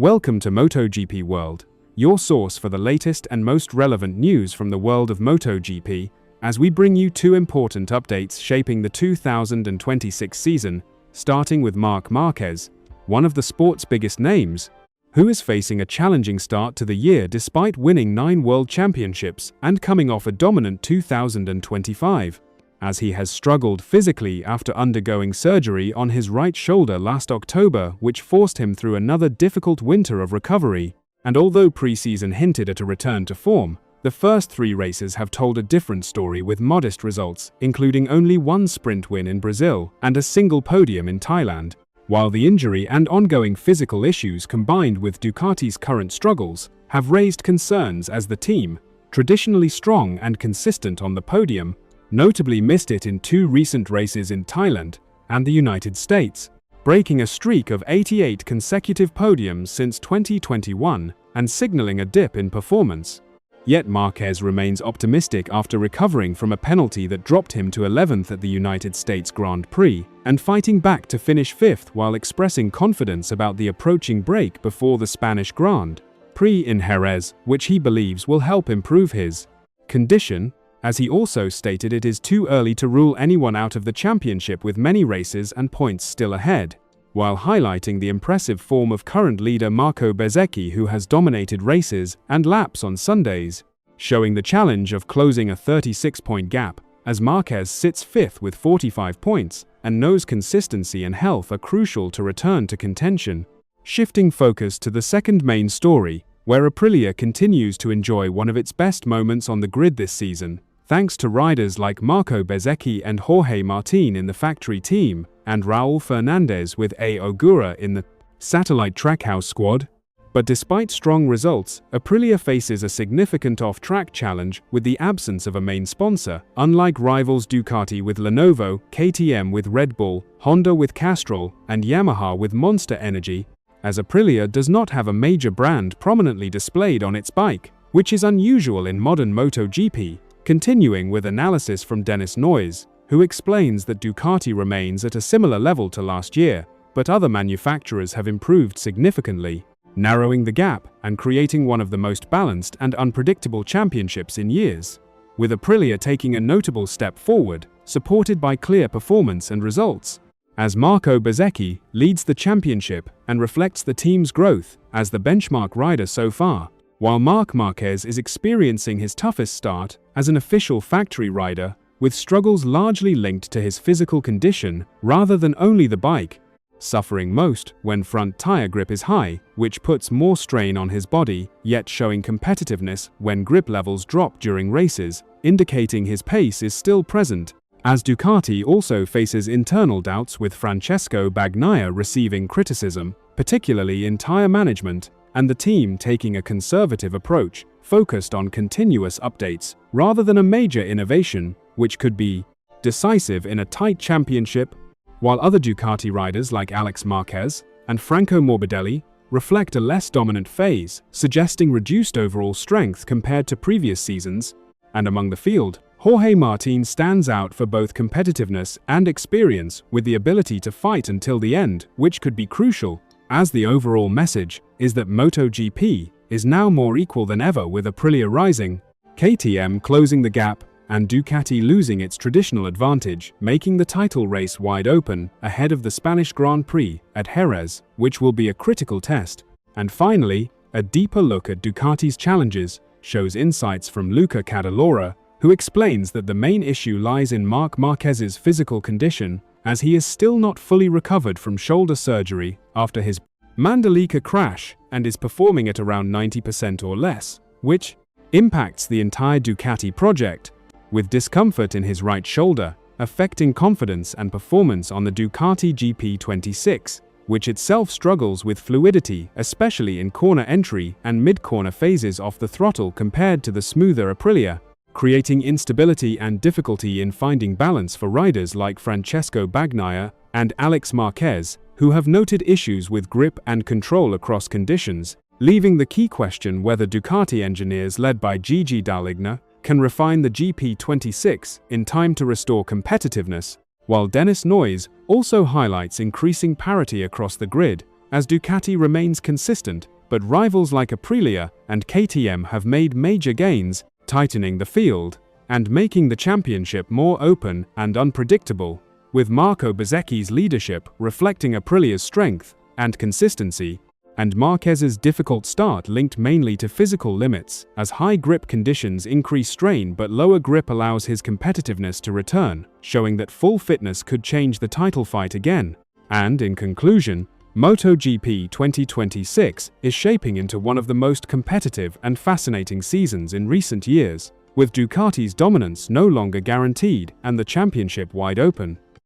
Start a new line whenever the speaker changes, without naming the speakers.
Welcome to MotoGP World, your source for the latest and most relevant news from the world of MotoGP, as we bring you two important updates shaping the 2026 season, starting with Marc Márquez, one of the sport's biggest names, who is facing a challenging start to the year despite winning 9 world championships and coming off a dominant 2025. As he has struggled physically after undergoing surgery on his right shoulder last October, which forced him through another difficult winter of recovery. And although pre-season hinted at a return to form, the first 3 races have told a different story with modest results, including only 1 sprint win in Brazil and a single podium in Thailand. While the injury and ongoing physical issues combined with Ducati's current struggles have raised concerns as the team, traditionally strong and consistent on the podium, notably missed it in 2 recent races in Thailand and the United States, breaking a streak of 88 consecutive podiums since 2021 and signaling a dip in performance. Yet Márquez remains optimistic after recovering from a penalty that dropped him to 11th at the United States Grand Prix and fighting back to finish 5th while expressing confidence about the approaching break before the Spanish Grand Prix in Jerez, which he believes will help improve his condition, as he also stated it is too early to rule anyone out of the championship with many races and points still ahead, while highlighting the impressive form of current leader Marco Bezzecchi, who has dominated races and laps on Sundays, showing the challenge of closing a 36-point gap, as Márquez sits 5th with 45 points and knows consistency and health are crucial to return to contention. Shifting focus to the second main story, where Aprilia continues to enjoy one of its best moments on the grid this season, thanks to riders like Marco Bezzecchi and Jorge Martin in the factory team, and Raul Fernandez with A. Ogura in the satellite trackhouse squad. But despite strong results, Aprilia faces a significant off-track challenge with the absence of a main sponsor, unlike rivals Ducati with Lenovo, KTM with Red Bull, Honda with Castrol, and Yamaha with Monster Energy, as Aprilia does not have a major brand prominently displayed on its bike, which is unusual in modern MotoGP. Continuing with analysis from Dennis Noyes, who explains that Ducati remains at a similar level to last year, but other manufacturers have improved significantly, narrowing the gap and creating one of the most balanced and unpredictable championships in years, with Aprilia taking a notable step forward, supported by clear performance and results, as Marco Bezzecchi leads the championship and reflects the team's growth as the benchmark rider so far, while Marc Márquez is experiencing his toughest start as an official factory rider, with struggles largely linked to his physical condition rather than only the bike, suffering most when front tire grip is high, which puts more strain on his body, yet showing competitiveness when grip levels drop during races, indicating his pace is still present, as Ducati also faces internal doubts with Francesco Bagnaia receiving criticism, particularly in tire management, and the team taking a conservative approach, focused on continuous updates, rather than a major innovation, which could be decisive in a tight championship, while other Ducati riders like Alex Marquez and Franco Morbidelli reflect a less dominant phase, suggesting reduced overall strength compared to previous seasons, and among the field, Jorge Martin stands out for both competitiveness and experience with the ability to fight until the end, which could be crucial, as the overall message is that MotoGP is now more equal than ever, with Aprilia rising, KTM closing the gap, and Ducati losing its traditional advantage, making the title race wide open ahead of the Spanish Grand Prix at Jerez, which will be a critical test. And finally, a deeper look at Ducati's challenges shows insights from Luca Cadalora, who explains that the main issue lies in Marc Márquez's physical condition, as he is still not fully recovered from shoulder surgery after his Mandalika crash and is performing at around 90% or less, which impacts the entire Ducati project, with discomfort in his right shoulder affecting confidence and performance on the Ducati GP26, which itself struggles with fluidity, especially in corner entry and mid-corner phases off the throttle compared to the smoother Aprilia, creating instability and difficulty in finding balance for riders like Francesco Bagnaia and Alex Marquez, who have noted issues with grip and control across conditions, leaving the key question whether Ducati engineers led by Gigi Dall'Igna can refine the GP26 in time to restore competitiveness, while Dennis Noyes also highlights increasing parity across the grid, as Ducati remains consistent, but rivals like Aprilia and KTM have made major gains, tightening the field and making the championship more open and unpredictable, with Marco Bezzecchi's leadership reflecting Aprilia's strength and consistency, and Marquez's difficult start linked mainly to physical limits, as high grip conditions increase strain but lower grip allows his competitiveness to return, showing that full fitness could change the title fight again. And in conclusion, MotoGP 2026 is shaping into one of the most competitive and fascinating seasons in recent years, with Ducati's dominance no longer guaranteed and the championship wide open.